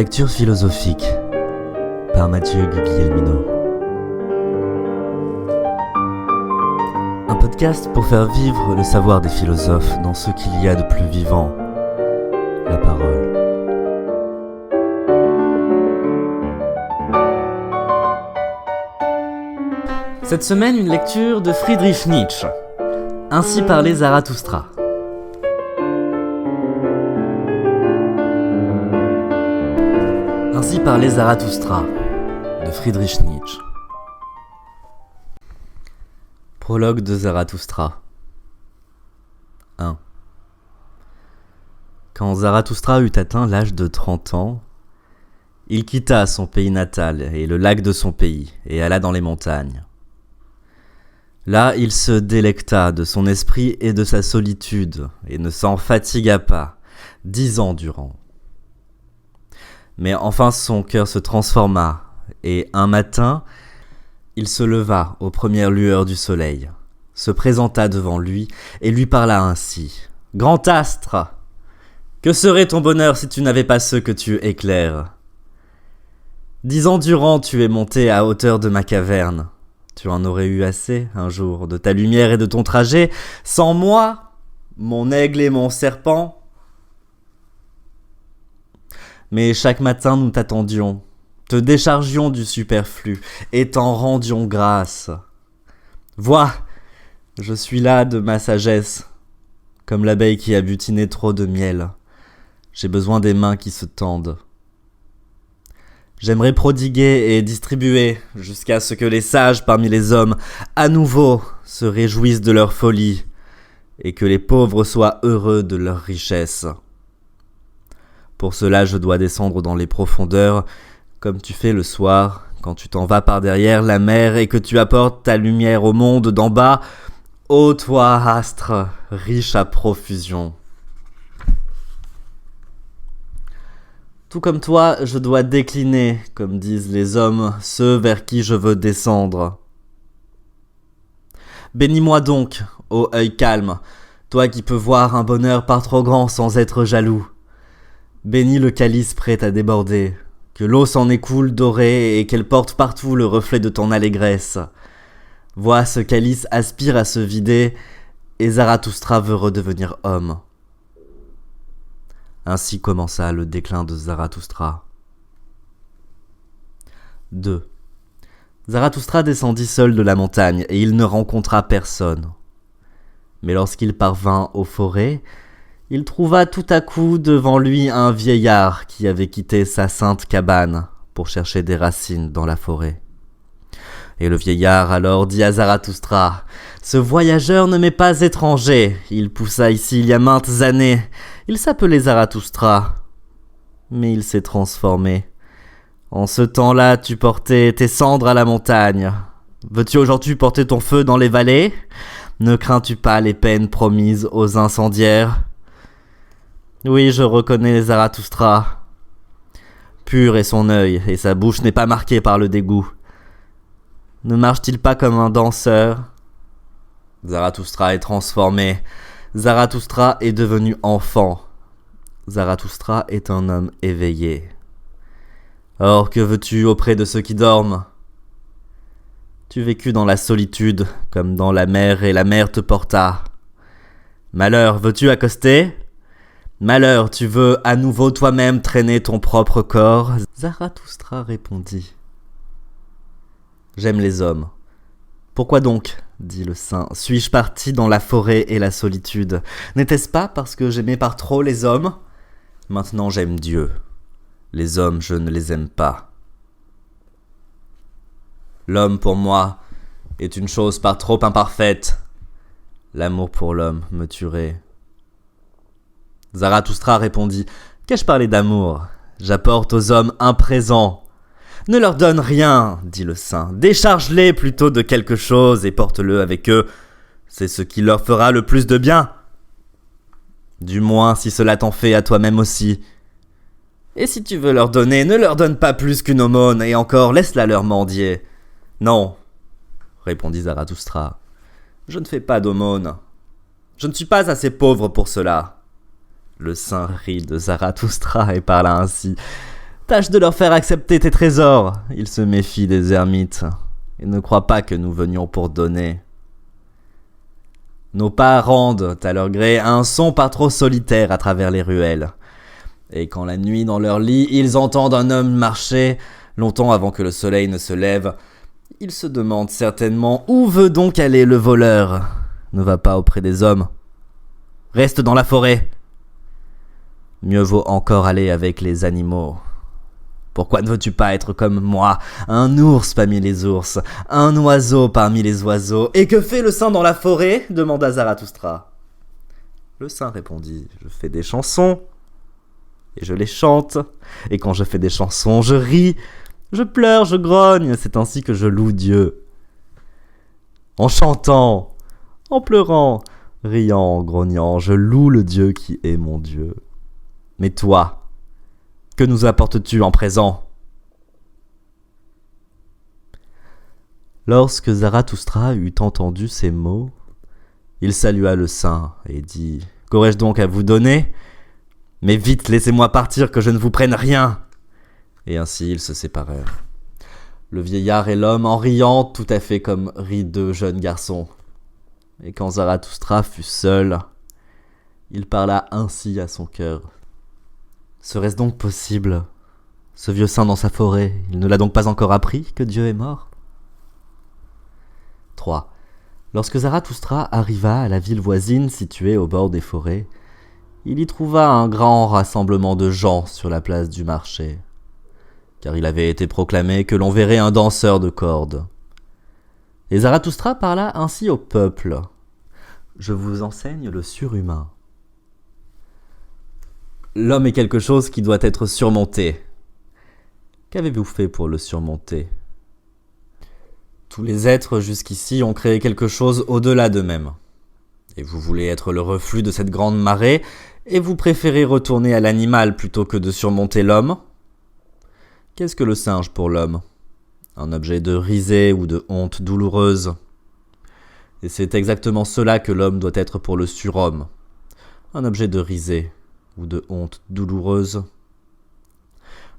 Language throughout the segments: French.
lecture philosophique par Mathieu Guglielmino. Un podcast pour faire vivre le savoir des philosophes dans ce qu'il y a de plus vivant, la parole. Cette semaine, une lecture de Friedrich Nietzsche. Ainsi parlait Zarathustra. Ainsi parlait Zarathustra, de Friedrich Nietzsche. Prologue de Zarathustra. 1. Quand Zarathustra eut atteint l'âge de 30 ans, il quitta son pays natal et le lac de son pays, et alla dans les montagnes. Là, il se délecta de son esprit et de sa solitude, et ne s'en fatigua pas, 10 ans durant. Mais enfin son cœur se transforma, et un matin, il se leva aux premières lueurs du soleil, se présenta devant lui, et lui parla ainsi. « Grand astre, que serait ton bonheur si tu n'avais pas ceux que tu éclaires ? 10 ans durant, tu es monté à hauteur de ma caverne. Tu en aurais eu assez, un jour, de ta lumière et de ton trajet. Sans moi, mon aigle et mon serpent. Mais chaque matin, nous t'attendions, te déchargions du superflu et t'en rendions grâce. Vois, je suis là de ma sagesse, comme l'abeille qui a butiné trop de miel. J'ai besoin des mains qui se tendent. J'aimerais prodiguer et distribuer jusqu'à ce que les sages parmi les hommes, à nouveau, se réjouissent de leur folie et que les pauvres soient heureux de leur richesse. Pour cela, je dois descendre dans les profondeurs, comme tu fais le soir, quand tu t'en vas par derrière la mer et que tu apportes ta lumière au monde d'en bas. Ô toi, astre, riche à profusion. Tout comme toi, je dois décliner, comme disent les hommes, ceux vers qui je veux descendre. Bénis-moi donc, ô œil calme, toi qui peux voir un bonheur par trop grand sans être jaloux. Bénis le calice prêt à déborder, que l'eau s'en écoule dorée et qu'elle porte partout le reflet de ton allégresse. Vois, ce calice aspire à se vider, et Zarathustra veut redevenir homme. Ainsi commença le déclin de Zarathustra. 2. Zarathustra descendit seul de la montagne, et il ne rencontra personne. Mais lorsqu'il parvint aux forêts, il trouva tout à coup devant lui un vieillard qui avait quitté sa sainte cabane pour chercher des racines dans la forêt. Et le vieillard alors dit à Zarathustra : « Ce voyageur ne m'est pas étranger, il poussa ici il y a maintes années, il s'appelait Zarathustra, mais il s'est transformé. En ce temps-là, tu portais tes cendres à la montagne. Veux-tu aujourd'hui porter ton feu dans les vallées ? Ne crains-tu pas les peines promises aux incendiaires ? Oui, je reconnais Zarathustra. Pur est son œil, et sa bouche n'est pas marquée par le dégoût. Ne marche-t-il pas comme un danseur ? Zarathustra est transformé. Zarathustra est devenu enfant. Zarathustra est un homme éveillé. Or, que veux-tu auprès de ceux qui dorment ? Tu vécus dans la solitude, comme dans la mer, et la mer te porta. Malheur, veux-tu accoster ? Malheur, tu veux à nouveau toi-même traîner ton propre corps ? Zarathustra répondit. J'aime les hommes. Pourquoi donc, dit le saint, suis-je parti dans la forêt et la solitude ? N'était-ce pas parce que j'aimais par trop les hommes ? Maintenant j'aime Dieu. Les hommes, je ne les aime pas. L'homme pour moi est une chose par trop imparfaite. L'amour pour l'homme me tuerait. Zarathustra répondit : « Qu'ai-je parlé d'amour ? J'apporte aux hommes un présent. » « Ne leur donne rien, dit le saint. Décharge-les plutôt de quelque chose et porte-le avec eux. C'est ce qui leur fera le plus de bien. Du moins si cela t'en fait à toi-même aussi. Et si tu veux leur donner, ne leur donne pas plus qu'une aumône, et encore laisse-la leur mendier. Non, répondit Zarathustra. Je ne fais pas d'aumône. Je ne suis pas assez pauvre pour cela. Le saint rit de Zarathustra et parla ainsi. Tâche de leur faire accepter tes trésors. Ils se méfient des ermites et ne croient pas que nous venions pour donner. Nos pas rendent, à leur gré, un son pas trop solitaire à travers les ruelles. Et quand la nuit dans leur lit, ils entendent un homme marcher, longtemps avant que le soleil ne se lève, ils se demandent certainement où veut donc aller le voleur. Ne va pas auprès des hommes. Reste dans la forêt. Mieux vaut encore aller avec les animaux. Pourquoi ne veux-tu pas être comme moi, un ours parmi les ours, un oiseau parmi les oiseaux? Et que fait le saint dans la forêt? Demanda Zarathustra. Le saint répondit, je fais des chansons, et je les chante, et quand je fais des chansons, je ris, je pleure, je grogne, c'est ainsi que je loue Dieu. En chantant, en pleurant, riant, grognant, je loue le Dieu qui est mon Dieu. Mais toi, que nous apportes-tu en présent? Lorsque Zarathustra eut entendu ces mots, il salua le saint et dit « Qu'aurais-je donc à vous donner? Mais vite, laissez-moi partir, que je ne vous prenne rien !» Et ainsi ils se séparèrent. Le vieillard et l'homme en riant tout à fait comme rient deux jeunes garçons. Et quand Zarathustra fut seul, il parla ainsi à son cœur. Serait-ce donc possible? Ce vieux saint dans sa forêt, il ne l'a donc pas encore appris que Dieu est mort? 3. Lorsque Zarathustra arriva à la ville voisine située au bord des forêts, il y trouva un grand rassemblement de gens sur la place du marché, car il avait été proclamé que l'on verrait un danseur de cordes. Et Zarathustra parla ainsi au peuple. « Je vous enseigne le surhumain. L'homme est quelque chose qui doit être surmonté. Qu'avez-vous fait pour le surmonter? Tous les êtres jusqu'ici ont créé quelque chose au-delà d'eux-mêmes. Et vous voulez être le reflux de cette grande marée, et vous préférez retourner à l'animal plutôt que de surmonter l'homme? Qu'est-ce que le singe pour l'homme? Un objet de risée ou de honte douloureuse. Et c'est exactement cela que l'homme doit être pour le surhomme. Un objet de risée ou de honte douloureuse.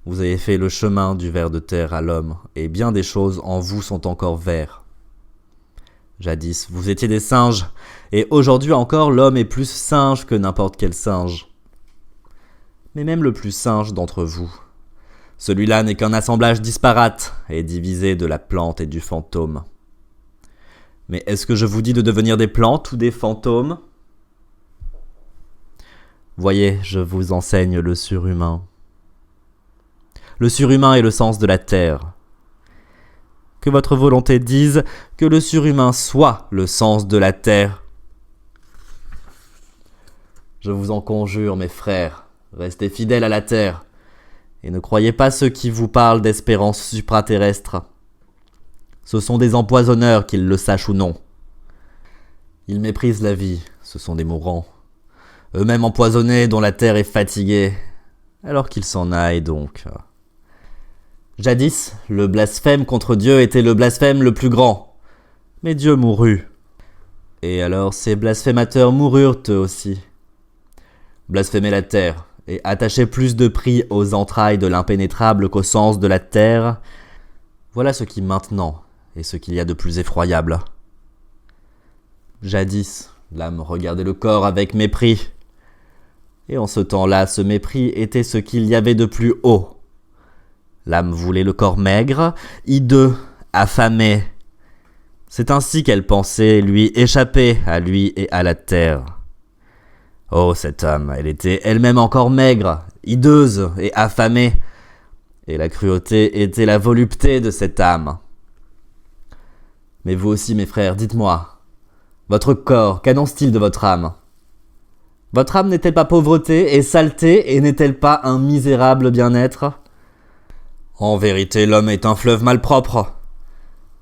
Vous avez fait le chemin du ver de terre à l'homme, et bien des choses en vous sont encore verts. Jadis, vous étiez des singes, et aujourd'hui encore, l'homme est plus singe que n'importe quel singe. Mais même le plus singe d'entre vous, celui-là n'est qu'un assemblage disparate et divisé de la plante et du fantôme. Mais est-ce que je vous dis de devenir des plantes ou des fantômes? Voyez, je vous enseigne le surhumain. Le surhumain est le sens de la terre. Que votre volonté dise que le surhumain soit le sens de la terre. Je vous en conjure, mes frères, restez fidèles à la terre, et ne croyez pas ceux qui vous parlent d'espérance supraterrestre. Ce sont des empoisonneurs, qu'ils le sachent ou non. Ils méprisent la vie, ce sont des mourants. Eux-mêmes empoisonnés, dont la terre est fatiguée, alors qu'ils s'en aillent donc. Jadis, le blasphème contre Dieu était le blasphème le plus grand. Mais Dieu mourut. Et alors ces blasphémateurs moururent eux aussi. Blasphémer la terre et attacher plus de prix aux entrailles de l'impénétrable qu'au sens de la terre, voilà ce qui maintenant est ce qu'il y a de plus effroyable. Jadis, l'âme regardait le corps avec mépris. Et en ce temps-là, ce mépris était ce qu'il y avait de plus haut. L'âme voulait le corps maigre, hideux, affamé. C'est ainsi qu'elle pensait lui échapper à lui et à la terre. Oh, cette âme, elle était elle-même encore maigre, hideuse et affamée. Et la cruauté était la volupté de cette âme. Mais vous aussi, mes frères, dites-moi, votre corps, qu'annonce-t-il de votre âme? Votre âme n'est-elle pas pauvreté et saleté, et n'est-elle pas un misérable bien-être? En vérité, l'homme est un fleuve malpropre.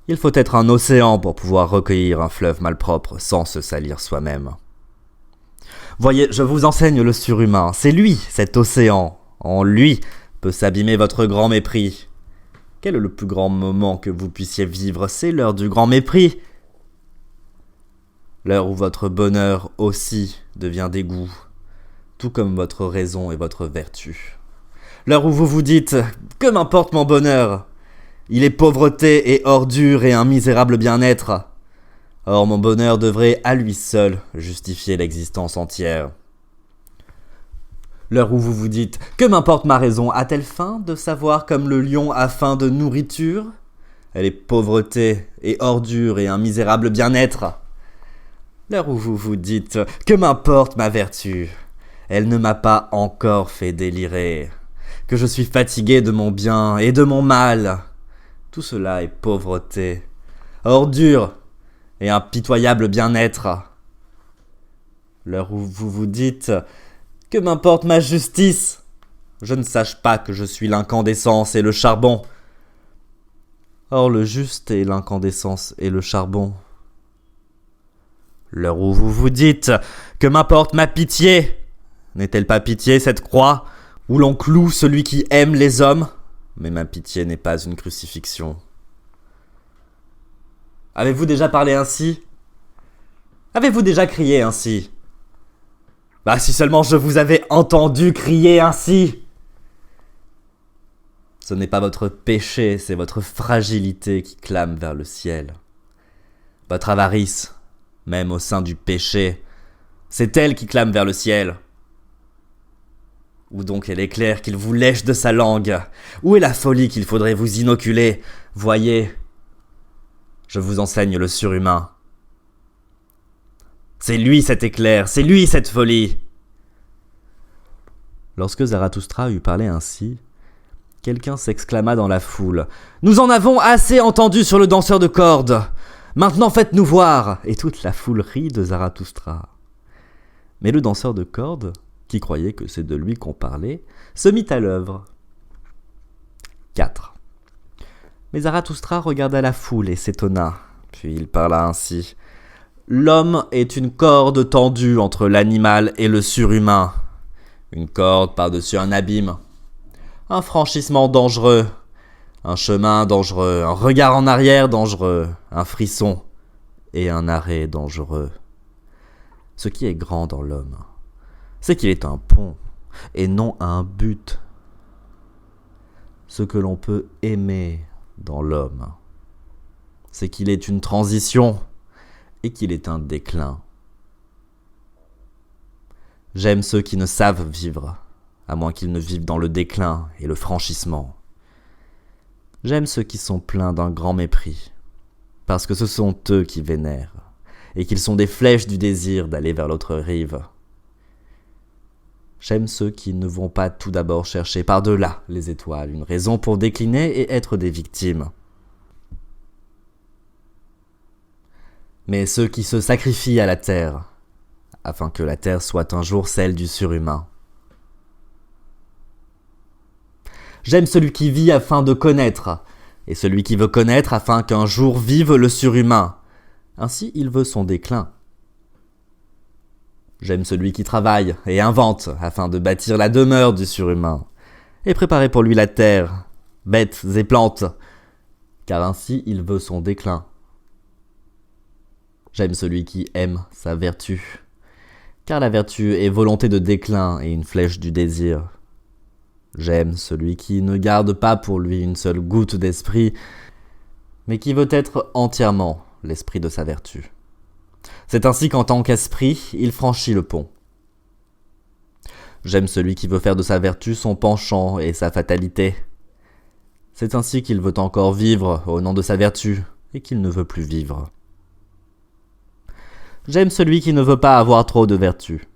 Il faut être un océan pour pouvoir recueillir un fleuve malpropre sans se salir soi-même. Voyez, je vous enseigne le surhumain. C'est lui, cet océan. En lui peut s'abîmer votre grand mépris. Quel est le plus grand moment que vous puissiez vivre? C'est l'heure du grand mépris. L'heure où votre bonheur aussi devient dégoût, tout comme votre raison et votre vertu. L'heure où vous vous dites « Que m'importe mon bonheur ?» Il est pauvreté et ordure et un misérable bien-être. Or mon bonheur devrait à lui seul justifier l'existence entière. L'heure où vous vous dites « Que m'importe ma raison ?» a-t-elle faim de savoir comme le lion a faim de nourriture ? Elle est pauvreté et ordure et un misérable bien-être. L'heure où vous vous dites « Que m'importe ma vertu ?» Elle ne m'a pas encore fait délirer. Que je suis fatigué de mon bien et de mon mal. Tout cela est pauvreté, ordure et un pitoyable bien-être. L'heure où vous vous dites « Que m'importe ma justice ?» Je ne sache pas que je suis l'incandescence et le charbon. Or le juste est l'incandescence et le charbon. L'heure où vous vous dites « Que m'importe ma pitié ?» N'est-elle pas pitié cette croix où l'on cloue celui qui aime les hommes ? Mais ma pitié n'est pas une crucifixion. Avez-vous déjà parlé ainsi ? Avez-vous déjà crié ainsi ? Bah si seulement je vous avais entendu crier ainsi ! Ce n'est pas votre péché, c'est votre fragilité qui clame vers le ciel. Votre avarice, même au sein du péché, c'est elle qui clame vers le ciel. Où donc est l'éclair qu'il vous lèche de sa langue ? Où est la folie qu'il faudrait vous inoculer ? Voyez, je vous enseigne le surhumain. C'est lui cet éclair, c'est lui cette folie. Lorsque Zarathustra eut parlé ainsi, quelqu'un s'exclama dans la foule. « Nous en avons assez entendu sur le danseur de cordes. Maintenant faites-nous voir !» Et toute la foule rit de Zarathustra. Mais le danseur de cordes, qui croyait que c'est de lui qu'on parlait, se mit à l'œuvre. 4. Mais Zarathustra regarda la foule et s'étonna. Puis il parla ainsi. « L'homme est une corde tendue entre l'animal et le surhumain. Une corde par-dessus un abîme. Un franchissement dangereux. Un chemin dangereux. Un regard en arrière dangereux. Un frisson et un arrêt dangereux. Ce qui est grand dans l'homme, c'est qu'il est un pont et non un but. Ce que l'on peut aimer dans l'homme, c'est qu'il est une transition et qu'il est un déclin. J'aime ceux qui ne savent vivre, à moins qu'ils ne vivent dans le déclin et le franchissement. J'aime ceux qui sont pleins d'un grand mépris, parce que ce sont eux qui vénèrent, et qu'ils sont des flèches du désir d'aller vers l'autre rive. J'aime ceux qui ne vont pas tout d'abord chercher par-delà les étoiles une raison pour décliner et être des victimes. Mais ceux qui se sacrifient à la terre, afin que la terre soit un jour celle du surhumain. J'aime celui qui vit afin de connaître, et celui qui veut connaître afin qu'un jour vive le surhumain. Ainsi il veut son déclin. J'aime celui qui travaille et invente afin de bâtir la demeure du surhumain et préparer pour lui la terre, bêtes et plantes, car ainsi il veut son déclin. J'aime celui qui aime sa vertu, car la vertu est volonté de déclin et une flèche du désir. J'aime celui qui ne garde pas pour lui une seule goutte d'esprit, mais qui veut être entièrement l'esprit de sa vertu. C'est ainsi qu'en tant qu'esprit, il franchit le pont. J'aime celui qui veut faire de sa vertu son penchant et sa fatalité. C'est ainsi qu'il veut encore vivre au nom de sa vertu et qu'il ne veut plus vivre. J'aime celui qui ne veut pas avoir trop de vertu.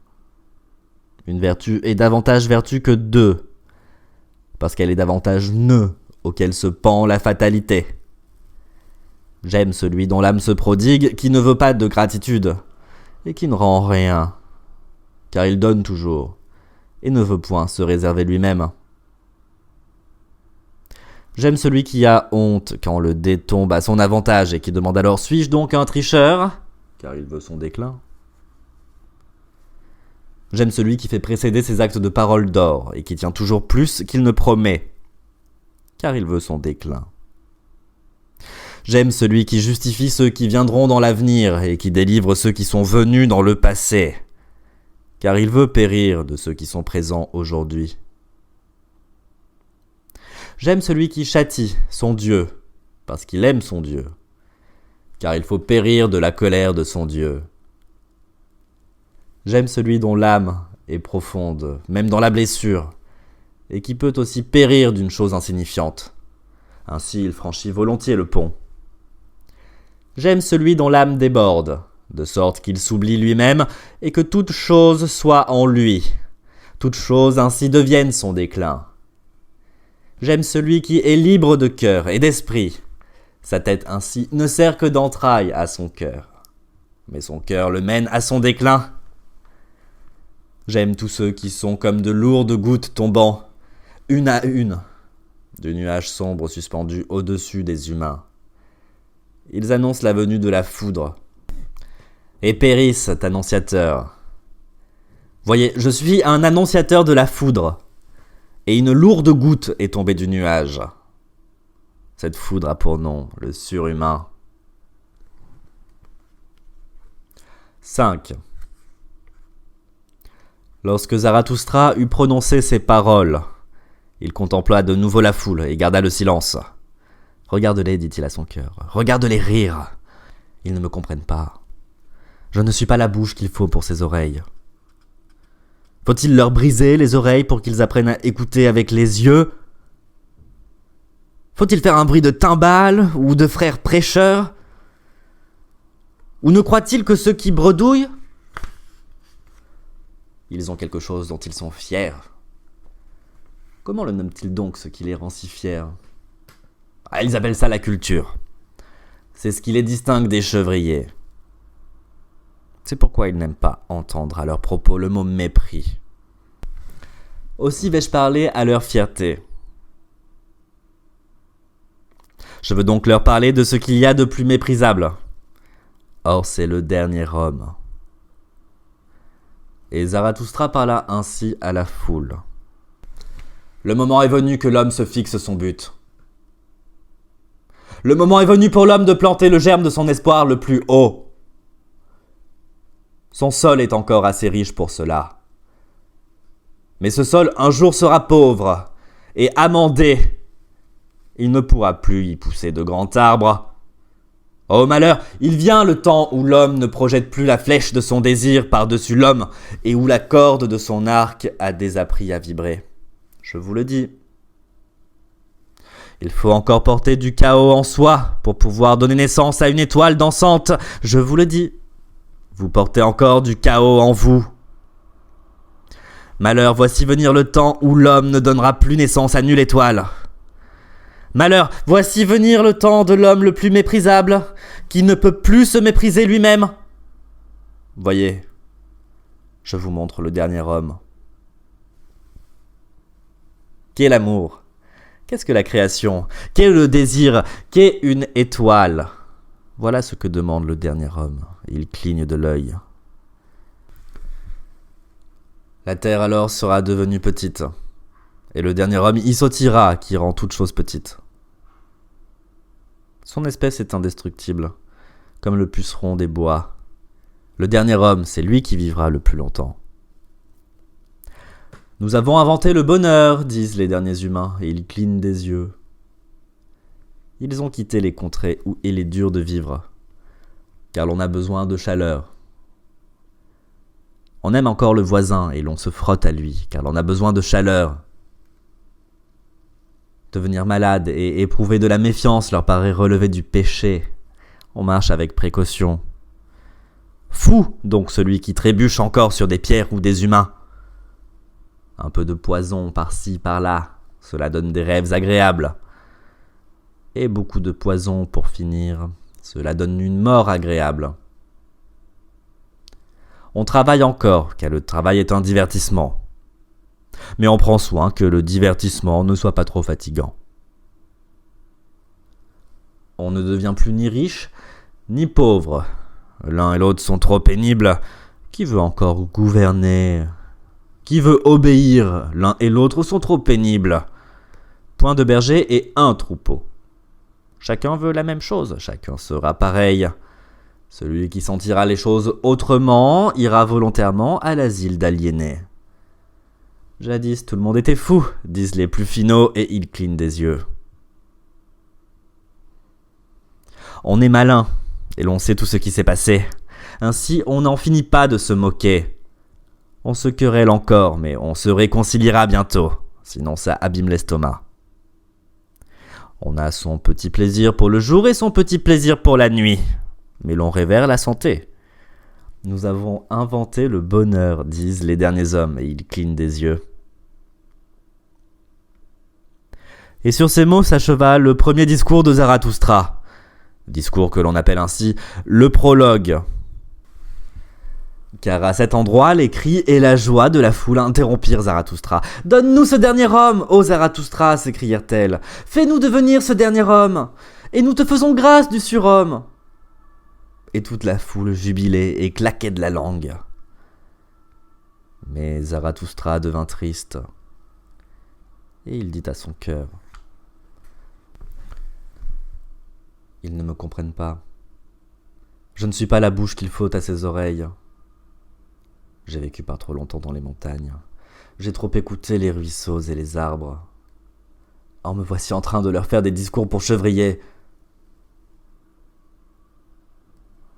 Une vertu est davantage vertu que deux, parce qu'elle est davantage nœud auquel se pend la fatalité. J'aime celui dont l'âme se prodigue, qui ne veut pas de gratitude, et qui ne rend rien, car il donne toujours, et ne veut point se réserver lui-même. J'aime celui qui a honte quand le dé tombe à son avantage, et qui demande alors « Suis-je donc un tricheur ?» car il veut son déclin. J'aime celui qui fait précéder ses actes de paroles d'or, et qui tient toujours plus qu'il ne promet, car il veut son déclin. J'aime celui qui justifie ceux qui viendront dans l'avenir et qui délivre ceux qui sont venus dans le passé, car il veut périr de ceux qui sont présents aujourd'hui. J'aime celui qui châtie son Dieu, parce qu'il aime son Dieu, car il faut périr de la colère de son Dieu. J'aime celui dont l'âme est profonde, même dans la blessure, et qui peut aussi périr d'une chose insignifiante. Ainsi il franchit volontiers le pont. J'aime celui dont l'âme déborde, de sorte qu'il s'oublie lui-même et que toute chose soit en lui. Toute chose ainsi devienne son déclin. J'aime celui qui est libre de cœur et d'esprit. Sa tête ainsi ne sert que d'entrailles à son cœur, mais son cœur le mène à son déclin. J'aime tous ceux qui sont comme de lourdes gouttes tombant, une à une, du nuage sombre suspendu au-dessus des humains. Ils annoncent la venue de la foudre. Et périssent, annonciateur. Voyez, je suis un annonciateur de la foudre, et une lourde goutte est tombée du nuage. Cette foudre a pour nom le surhumain. 5. Lorsque Zarathustra eut prononcé ces paroles, il contempla de nouveau la foule et garda le silence. « Regarde-les, dit-il à son cœur, regarde-les rire. Ils ne me comprennent pas. Je ne suis pas la bouche qu'il faut pour ces oreilles. Faut-il leur briser les oreilles pour qu'ils apprennent à écouter avec les yeux ? Faut-il faire un bruit de timbales ou de frères prêcheurs ? Ou ne croient-ils que ceux qui bredouillent ? Ils ont quelque chose dont ils sont fiers. Comment le nomment-ils donc ce qui les rend si fiers ? Ils appellent ça la culture. C'est ce qui les distingue des chevriers. C'est pourquoi ils n'aiment pas entendre à leur propos le mot mépris. Aussi vais-je parler à leur fierté. Je veux donc leur parler de ce qu'il y a de plus méprisable. Or, c'est le dernier homme. Et Zarathustra parla ainsi à la foule. Le moment est venu que l'homme se fixe son but. Le moment est venu pour l'homme de planter le germe de son espoir le plus haut. Son sol est encore assez riche pour cela. Mais ce sol un jour sera pauvre et amendé. Il ne pourra plus y pousser de grands arbres. Oh malheur, il vient le temps où l'homme ne projette plus la flèche de son désir par-dessus l'homme et où la corde de son arc a désappris à vibrer. Je vous le dis. Il faut encore porter du chaos en soi pour pouvoir donner naissance à une étoile dansante. Je vous le dis. Vous portez encore du chaos en vous. Malheur, voici venir le temps où l'homme ne donnera plus naissance à nulle étoile. Malheur, voici venir le temps de l'homme le plus méprisable, qui ne peut plus se mépriser lui-même. Voyez, je vous montre le dernier homme. Qu'est l'amour ? Qu'est-ce que la création ? Qu'est le désir ? Qu'est une étoile ? Voilà ce que demande le dernier homme. Il cligne de l'œil. La terre alors sera devenue petite, et le dernier homme y sautira qui rend toute chose petite. Son espèce est indestructible, comme le puceron des bois. Le dernier homme, c'est lui qui vivra le plus longtemps. Nous avons inventé le bonheur, disent les derniers humains, et ils clignent des yeux. Ils ont quitté les contrées où il est dur de vivre, car l'on a besoin de chaleur. On aime encore le voisin et l'on se frotte à lui, car l'on a besoin de chaleur. Devenir malade et éprouver de la méfiance leur paraît relever du péché. On marche avec précaution. Fou donc celui qui trébuche encore sur des pierres ou des humains. Un peu de poison par-ci, par-là, cela donne des rêves agréables. Et beaucoup de poison pour finir, cela donne une mort agréable. On travaille encore, car le travail est un divertissement. Mais on prend soin que le divertissement ne soit pas trop fatigant. On ne devient plus ni riche, ni pauvre. L'un et l'autre sont trop pénibles. Qui veut encore gouverner ? Qui veut obéir ? L'un et l'autre sont trop pénibles. Point de berger et un troupeau. Chacun veut la même chose, chacun sera pareil. Celui qui sentira les choses autrement ira volontairement à l'asile d'aliénés. Jadis, tout le monde était fou, disent les plus finauds et ils clignent des yeux. On est malin, et l'on sait tout ce qui s'est passé. Ainsi, on n'en finit pas de se moquer. On se querelle encore, mais on se réconciliera bientôt, sinon ça abîme l'estomac. On a son petit plaisir pour le jour et son petit plaisir pour la nuit, mais l'on révère la santé. Nous avons inventé le bonheur, disent les derniers hommes, et ils clignent des yeux. Et sur ces mots s'acheva le premier discours de Zarathustra, discours que l'on appelle ainsi le prologue. Car à cet endroit, les cris et la joie de la foule interrompirent Zarathustra. « Donne-nous ce dernier homme, ô Zarathustra !» s'écrièrent-elles. « Fais-nous devenir ce dernier homme, et nous te faisons grâce du surhomme !» Et toute la foule jubilait et claquait de la langue. Mais Zarathustra devint triste, et il dit à son cœur: « Ils ne me comprennent pas. Je ne suis pas la bouche qu'il faut à ses oreilles. J'ai vécu par trop longtemps dans les montagnes. J'ai trop écouté les ruisseaux et les arbres. Or me voici en train de leur faire des discours pour chevrier.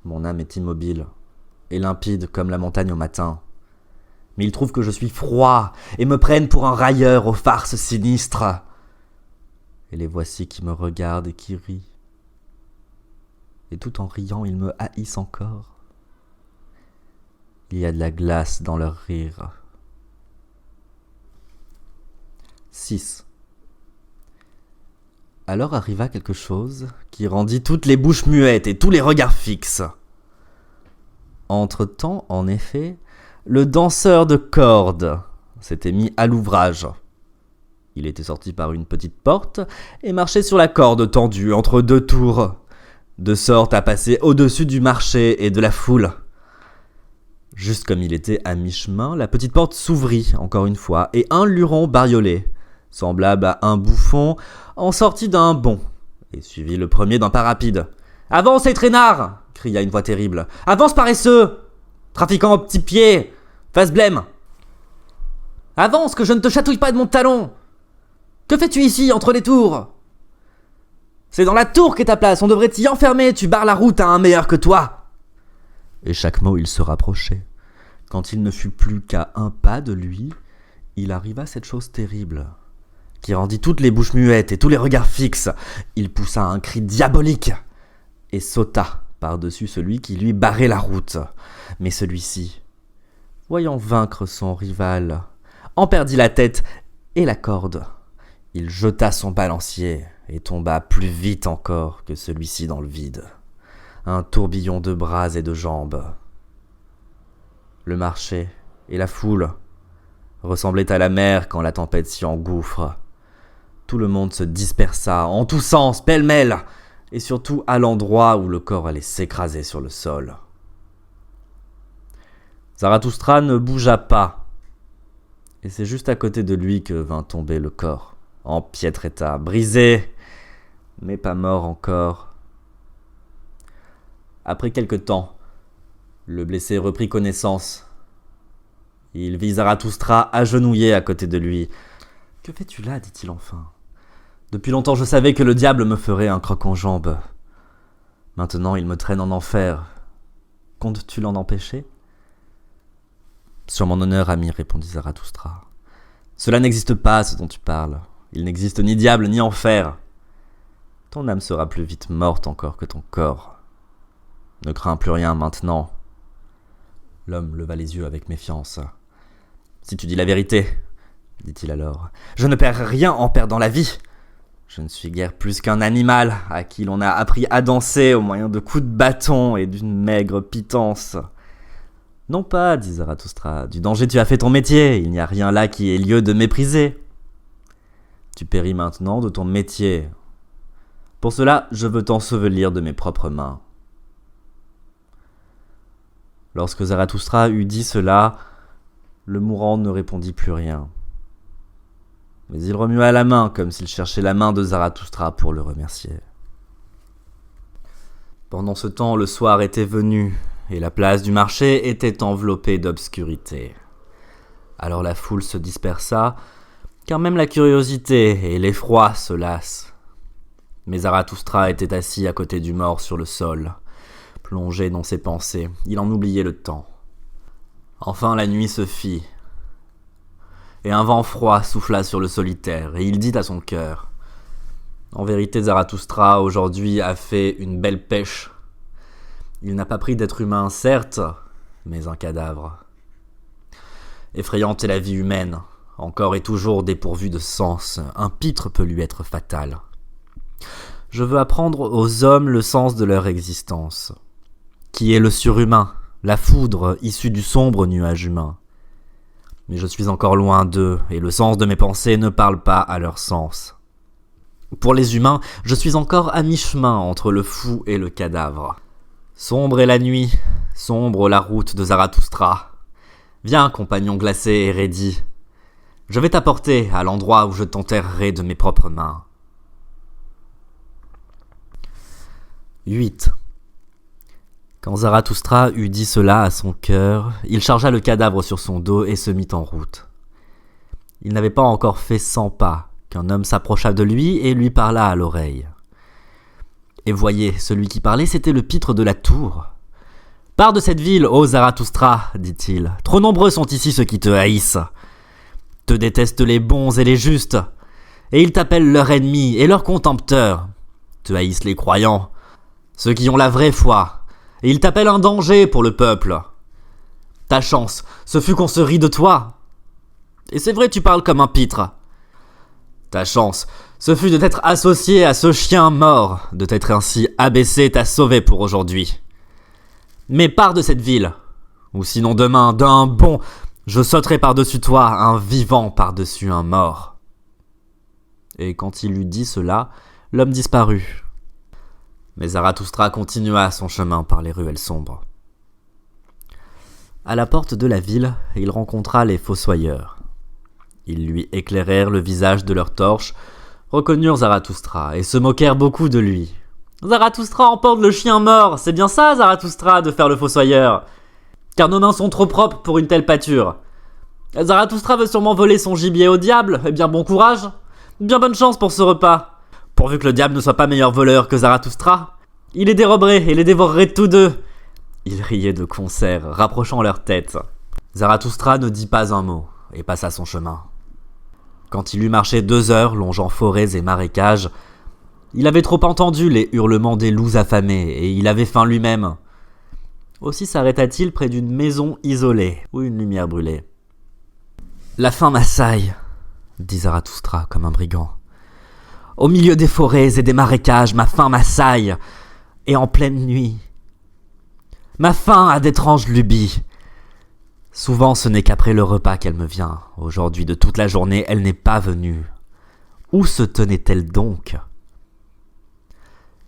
Mon âme est immobile et limpide comme la montagne au matin. Mais ils trouvent que je suis froid et me prennent pour un railleur aux farces sinistres. Et les voici qui me regardent et qui rient. Et tout en riant, ils me haïssent encore. Il y a de la glace dans leur rire. 6. Alors arriva quelque chose qui rendit toutes les bouches muettes et tous les regards fixes. Entre-temps, en effet, le danseur de cordes s'était mis à l'ouvrage. Il était sorti par une petite porte et marchait sur la corde tendue entre deux tours, de sorte à passer au-dessus du marché et de la foule. Juste comme il était à mi-chemin, la petite porte s'ouvrit encore une fois et un luron bariolé, semblable à un bouffon, en sortit d'un bond et suivit le premier d'un pas rapide. « Avance, les traînards !» cria une voix terrible. « Avance, paresseux ! Trafiquant aux petits pieds ! Face blême ! Avance, que je ne te chatouille pas de mon talon ! Que fais-tu ici, entre les tours ? C'est dans la tour qu'est ta place, on devrait t'y enfermer, tu barres la route à un meilleur que toi !» Et chaque mot il se rapprochait. Quand il ne fut plus qu'à un pas de lui, il arriva cette chose terrible, qui rendit toutes les bouches muettes et tous les regards fixes. Il poussa un cri diabolique et sauta par-dessus celui qui lui barrait la route. Mais celui-ci, voyant vaincre son rival, en perdit la tête et la corde. Il jeta son balancier et tomba plus vite encore que celui-ci dans le vide. Un tourbillon de bras et de jambes. Le marché et la foule ressemblaient à la mer quand la tempête s'y engouffre. Tout le monde se dispersa en tous sens, pêle-mêle, et surtout à l'endroit où le corps allait s'écraser sur le sol. Zarathustra ne bougea pas, et c'est juste à côté de lui que vint tomber le corps, en piètre état, brisé, mais pas mort encore. Après quelque temps, le blessé reprit connaissance. Il vit Zarathustra agenouillé à côté de lui. « Que fais-tu là » dit-il enfin. « Depuis longtemps je savais que le diable me ferait un croc en jambe. Maintenant il me traîne en enfer. Comptes-tu l'en empêcher ?»« Sur mon honneur, ami, répondit Zarathustra. Cela n'existe pas, ce dont tu parles. Il n'existe ni diable ni enfer. Ton âme sera plus vite morte encore que ton corps. Ne crains plus rien maintenant. » L'homme leva les yeux avec méfiance. « Si tu dis la vérité, dit-il alors, je ne perds rien en perdant la vie. Je ne suis guère plus qu'un animal à qui l'on a appris à danser au moyen de coups de bâton et d'une maigre pitance. » « Non pas, dit Zarathustra, du danger tu as fait ton métier, il n'y a rien là qui ait lieu de mépriser. Tu péris maintenant de ton métier. Pour cela, je veux t'ensevelir de mes propres mains. » Lorsque Zarathustra eut dit cela, le mourant ne répondit plus rien. Mais il remua la main comme s'il cherchait la main de Zarathustra pour le remercier. Pendant ce temps, le soir était venu et la place du marché était enveloppée d'obscurité. Alors la foule se dispersa, car même la curiosité et l'effroi se lassent. Mais Zarathustra était assis à côté du mort sur le sol, plongé dans ses pensées, il en oubliait le temps. Enfin la nuit se fit, et un vent froid souffla sur le solitaire, et il dit à son cœur : « En vérité, Zarathustra, aujourd'hui, a fait une belle pêche. Il n'a pas pris d'être humain, certes, mais un cadavre. Effrayante est la vie humaine, encore et toujours dépourvue de sens, un pitre peut lui être fatal. Je veux apprendre aux hommes le sens de leur existence. Qui est le surhumain, la foudre issue du sombre nuage humain. Mais je suis encore loin d'eux, et le sens de mes pensées ne parle pas à leur sens. Pour les humains, je suis encore à mi-chemin entre le fou et le cadavre. Sombre est la nuit, sombre la route de Zarathustra. Viens, compagnon glacé et raidi. Je vais t'apporter à l'endroit où je t'enterrerai de mes propres mains. 8. Quand Zarathustra eut dit cela à son cœur, il chargea le cadavre sur son dos et se mit en route. Il n'avait pas encore fait 100 pas qu'un homme s'approcha de lui et lui parla à l'oreille. Et voyez, celui qui parlait, c'était le pitre de la tour. « Pars de cette ville, ô Zarathustra, dit-il. Trop nombreux sont ici ceux qui te haïssent. Te détestent les bons et les justes, et ils t'appellent leur ennemi et leur contempteur. Te haïssent les croyants, ceux qui ont la vraie foi, et ils t'appellent un danger pour le peuple. Ta chance, ce fut qu'on se rit de toi. Et c'est vrai, tu parles comme un pitre. Ta chance, ce fut de t'être associé à ce chien mort, de t'être ainsi abaissé t'a sauvé pour aujourd'hui. Mais pars de cette ville, ou sinon demain, d'un bond, je sauterai par-dessus toi, un vivant par-dessus un mort. » Et quand il eut dit cela, l'homme disparut. Mais Zarathustra continua son chemin par les ruelles sombres. À la porte de la ville, il rencontra les fossoyeurs. Ils lui éclairèrent le visage de leurs torches, reconnurent Zarathustra et se moquèrent beaucoup de lui. « Zarathustra emporte le chien mort, c'est bien ça, Zarathustra, de faire le fossoyeur, car nos mains sont trop propres pour une telle pâture. Zarathustra veut sûrement voler son gibier au diable, eh bien bon courage, bien bonne chance pour ce repas. Pourvu que le diable ne soit pas meilleur voleur que Zarathustra, il les déroberait et les dévorerait tous deux. » Ils riaient de concert, rapprochant leurs têtes. Zarathustra ne dit pas un mot et passa son chemin. Quand il eut marché 2 heures, longeant forêts et marécages, il avait trop entendu les hurlements des loups affamés, et il avait faim lui-même. Aussi s'arrêta-t-il près d'une maison isolée, où une lumière brûlait. « La faim m'assaille, » dit Zarathustra comme un brigand. « Au milieu des forêts et des marécages, ma faim m'assaille, et en pleine nuit. Ma faim a d'étranges lubies. Souvent ce n'est qu'après le repas qu'elle me vient. Aujourd'hui, de toute la journée, elle n'est pas venue. Où se tenait-elle donc ?»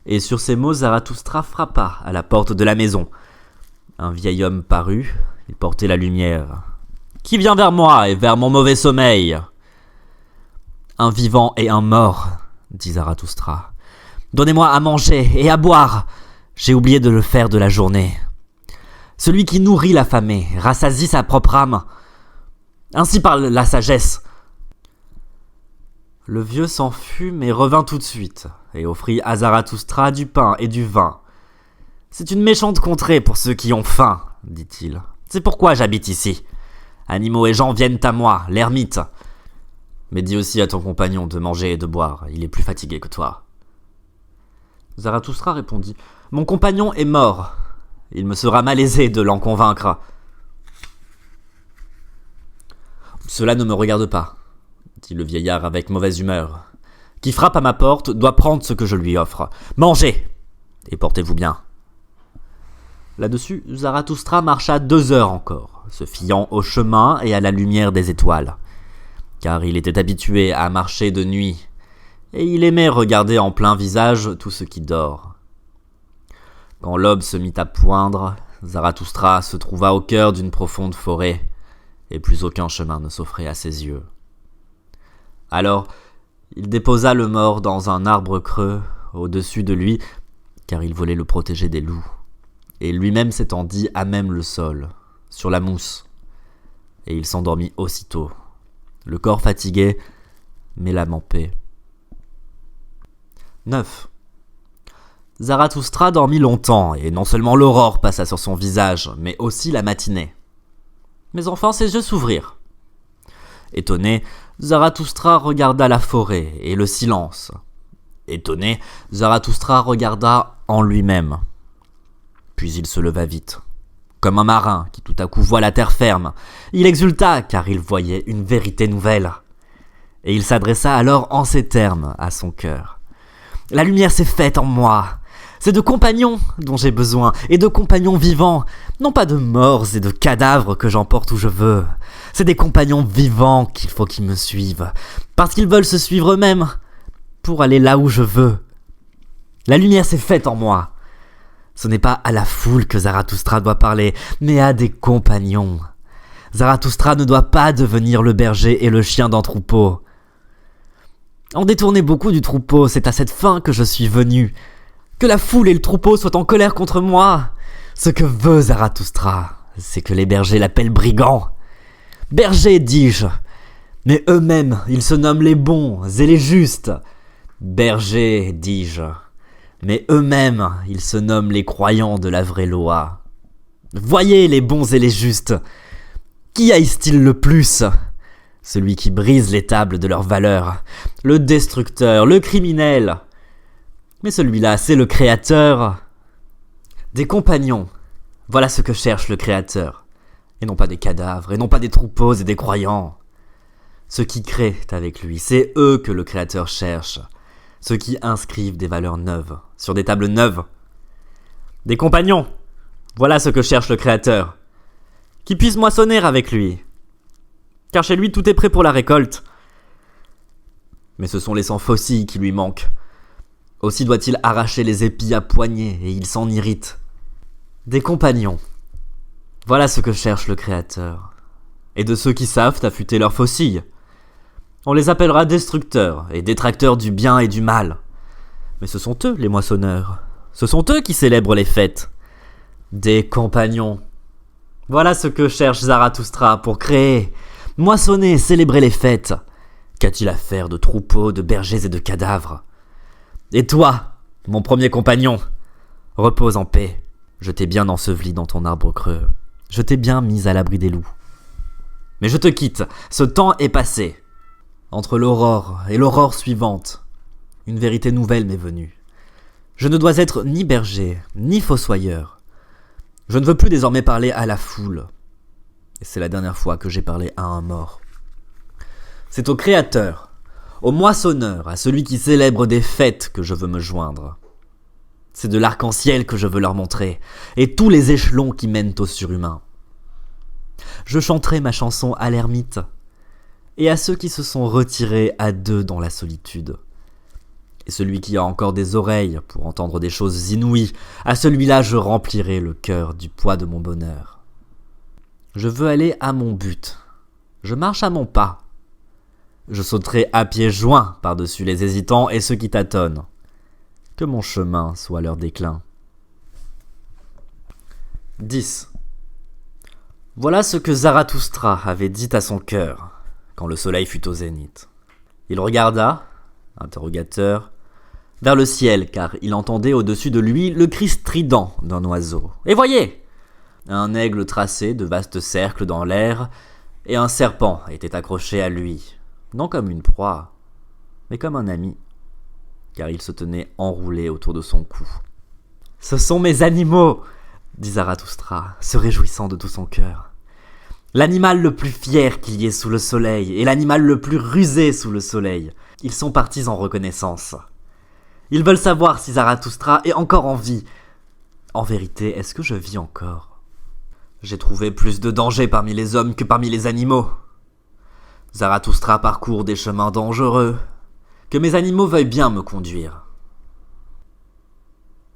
Et sur ces mots, Zarathustra frappa à la porte de la maison. Un vieil homme parut, il portait la lumière. « Qui vient vers moi et vers mon mauvais sommeil ?»« Un vivant et un mort, » dit Zarathustra. « Donnez-moi à manger et à boire. J'ai oublié de le faire de la journée. Celui qui nourrit l'affamé rassasie sa propre âme. Ainsi parle la sagesse. » Le vieux s'en fut, mais revint tout de suite, et offrit à Zarathustra du pain et du vin. « C'est une méchante contrée pour ceux qui ont faim, dit-il. C'est pourquoi j'habite ici. Animaux et gens viennent à moi, l'ermite. Mais dis aussi à ton compagnon de manger et de boire, il est plus fatigué que toi. » Zarathustra répondit : « Mon compagnon est mort. Il me sera malaisé de l'en convaincre. »« Cela ne me regarde pas, » dit le vieillard avec mauvaise humeur. « Qui frappe à ma porte doit prendre ce que je lui offre. Mangez et portez-vous bien. » Là-dessus, Zarathustra marcha 2 heures encore, se fiant au chemin et à la lumière des étoiles, car il était habitué à marcher de nuit, et il aimait regarder en plein visage tout ce qui dort. Quand l'aube se mit à poindre, Zarathustra se trouva au cœur d'une profonde forêt, et plus aucun chemin ne s'offrait à ses yeux. Alors, il déposa le mort dans un arbre creux au-dessus de lui, car il voulait le protéger des loups, et lui-même s'étendit à même le sol, sur la mousse. et il s'endormit aussitôt, le corps fatigué, mais l'âme en paix. 9. Zarathustra dormit longtemps, et non seulement l'aurore passa sur son visage, mais aussi la matinée. Mais enfin ses yeux s'ouvrirent. Étonné, Zarathustra regarda la forêt et le silence. Étonné, Zarathustra regarda en lui-même. Puis il se leva vite. Comme un marin qui tout à coup voit la terre ferme, il exulta car il voyait une vérité nouvelle. Et il s'adressa alors en ces termes à son cœur. « La lumière s'est faite en moi. C'est de compagnons dont j'ai besoin, et de compagnons vivants, non pas de morts et de cadavres que j'emporte où je veux. C'est des compagnons vivants qu'il faut qu'ils me suivent, parce qu'ils veulent se suivre eux-mêmes, pour aller là où je veux. La lumière s'est faite en moi. Ce n'est pas à la foule que Zarathustra doit parler, mais à des compagnons. Zarathustra ne doit pas devenir le berger et le chien d'un troupeau. En détourner beaucoup du troupeau, c'est à cette fin que je suis venu. Que la foule et le troupeau soient en colère contre moi. Ce que veut Zarathustra, c'est que les bergers l'appellent brigand. Bergers, dis-je, mais eux-mêmes, ils se nomment les bons et les justes. Bergers, dis-je, mais eux-mêmes, ils se nomment les croyants de la vraie loi. Voyez les bons et les justes. Qui haïssent-ils le plus ? Celui qui brise les tables de leurs valeurs, le destructeur, le criminel. Mais celui-là, c'est le créateur. Des compagnons, voilà ce que cherche le créateur. Et non pas des cadavres, et non pas des troupeaux et des croyants. Ceux qui créent avec lui, c'est eux que le créateur cherche. Ceux qui inscrivent des valeurs neuves, sur des tables neuves. Des compagnons, voilà ce que cherche le créateur. Qui puissent moissonner avec lui. Car chez lui, tout est prêt pour la récolte. Mais ce sont les sans faucilles qui lui manquent. Aussi doit-il arracher les épis à poignée, et il s'en irrite. Des compagnons. Voilà ce que cherche le Créateur. Et de ceux qui savent affûter leurs faucilles. On les appellera destructeurs et détracteurs du bien et du mal. Mais ce sont eux, les moissonneurs. Ce sont eux qui célèbrent les fêtes. Des compagnons. Voilà ce que cherche Zarathustra pour créer, moissonner, célébrer les fêtes. Qu'a-t-il à faire de troupeaux, de bergers et de cadavres ? Et toi, mon premier compagnon, repose en paix. Je t'ai bien enseveli dans ton arbre creux. Je t'ai bien mis à l'abri des loups. Mais je te quitte, ce temps est passé. Entre l'aurore et l'aurore suivante, une vérité nouvelle m'est venue. Je ne dois être ni berger, ni fossoyeur. Je ne veux plus désormais parler à la foule. Et c'est la dernière fois que j'ai parlé à un mort. C'est au Créateur, au moissonneur, à celui qui célèbre des fêtes que je veux me joindre. C'est de l'arc-en-ciel que je veux leur montrer, et tous les échelons qui mènent au surhumain. Je chanterai ma chanson à l'ermite, et à ceux qui se sont retirés à deux dans la solitude. Et celui qui a encore des oreilles pour entendre des choses inouïes, à celui-là je remplirai le cœur du poids de mon bonheur. Je veux aller à mon but. Je marche à mon pas. Je sauterai à pieds joints par-dessus les hésitants et ceux qui tâtonnent. Que mon chemin soit leur déclin. 10. Voilà ce que Zarathustra avait dit à son cœur quand le soleil fut au zénith. Il regarda, interrogateur, vers le ciel car il entendait au-dessus de lui le cri strident d'un oiseau. Et voyez ! Un aigle tracé de vastes cercles dans l'air et un serpent était accroché à lui. Non comme une proie, mais comme un ami, car il se tenait enroulé autour de son cou. « Ce sont mes animaux !» dit Zarathustra, se réjouissant de tout son cœur. « L'animal le plus fier qu'il y ait sous le soleil, et l'animal le plus rusé sous le soleil. Ils sont partis en reconnaissance. Ils veulent savoir si Zarathustra est encore en vie. En vérité, est-ce que je vis encore ? J'ai trouvé plus de danger parmi les hommes que parmi les animaux. Zarathustra parcourt des chemins dangereux. Que mes animaux veuillent bien me conduire. »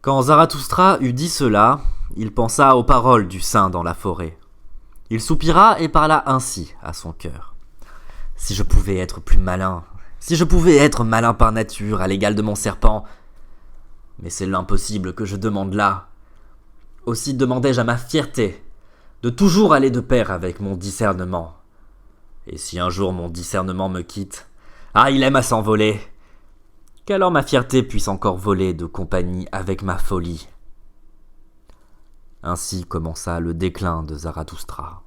Quand Zarathustra eut dit cela, il pensa aux paroles du saint dans la forêt. Il soupira et parla ainsi à son cœur. « Si je pouvais être plus malin, si je pouvais être malin par nature à l'égal de mon serpent. Mais c'est l'impossible que je demande là. Aussi demandai-je à ma fierté. de toujours aller de pair avec mon discernement. Et si un jour mon discernement me quitte, il aime à s'envoler, qu'alors ma fierté puisse encore voler de compagnie avec ma folie. Ainsi commença le déclin de Zarathustra.